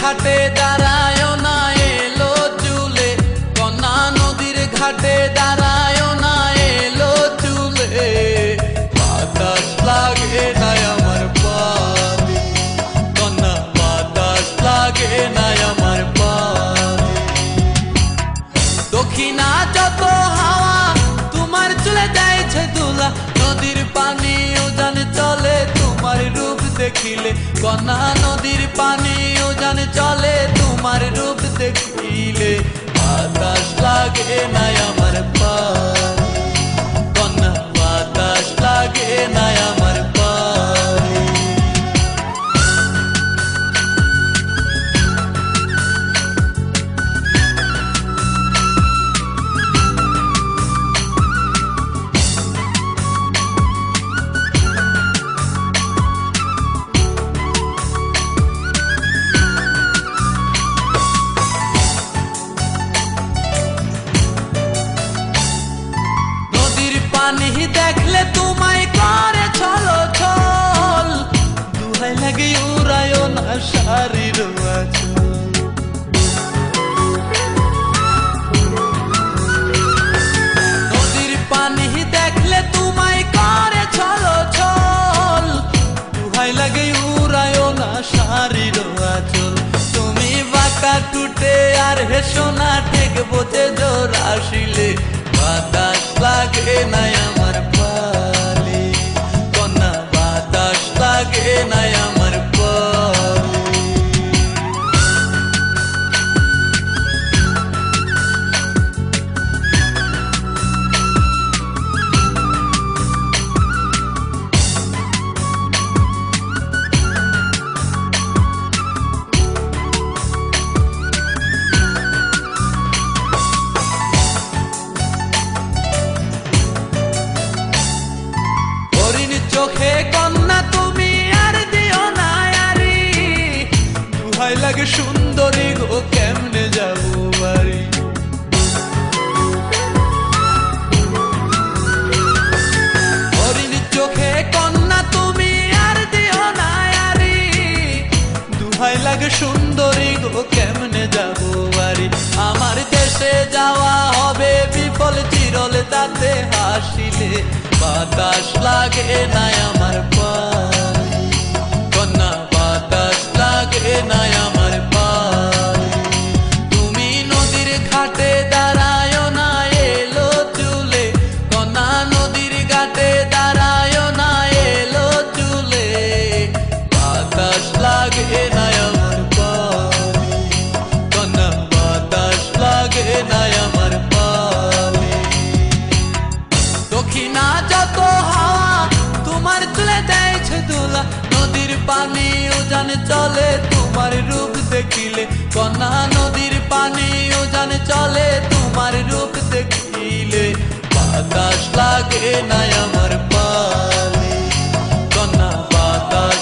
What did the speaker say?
ঘাটে দাঁড়ায় না এলো চুলে, কন্যা নদীর ঘাটে দাঁড়ায় না এলো চুলে। বাতাস লাগে না আমার পানে, কন্যা বাতাস লাগে না আমার পানে। দক্ষিণা যত হাওয়া তোমার চলে যাইছে দুলা, নদীর পানি উজান চলে তোমার রূপ দেখিলে। কন্যা নদীর পানি উজান চলে তোমার রূপ দেখিলে। বাতাস লাগে না আমার পানে, কন্যা বাতাস লাগে না আমার পানে। পানি দেখলে তোমায় করে ছলো ছল, দুহাই লাগে উড়ায় না শাড়ির আঁচল। নদীর পানি দেখলে তোমায় করে ছলো ছল, দুহাই লাগে উড়ায় না শাড়ির আঁচল। তুমি বাঁকা টুটে আর হেসো না ঠিক বোঝে জোর আসিলে। বাতাস লাগে না আমার পালে, কন্যা বাতাস লাগে না আমার পালে। চোখে কন্যা তুমি আর দিও না আরি, দুহাই লাগে সুন্দরী গো কেমনে যাবো বাড়ি। হরিণ চোখে কন্যা তুমি আর দিও না আরি, দুহাই লাগে সুন্দরী গো কেমনে যাবো বাড়ি। আমার দেশে যাওয়া হবে বিফল চিরল তাতে হাসিলে। বাতাস লাগে না আমার পানে, কন্যা বাতাস লাগে না আমার পানে। তুমি নদীর ঘাটে দাঁড়ায় না এলো চুলে, কন্যা নদীর ঘাটে দাঁড়ায় না এলো চুলে। বাতাস লাগে না আমার পানে, কন্যা বাতাস লাগে না আমার পানে। দক্ষিণা যত হাওয়া তোমার চলে যাইছে দুলা, নদীর পানি উজান চলে তোমার রূপ দেখিলে। কন্যা নদীর পানি উজান চলে তোমার রূপ দেখিলে। বাতাস লাগে না আমার পানে, কন্যা বাতাস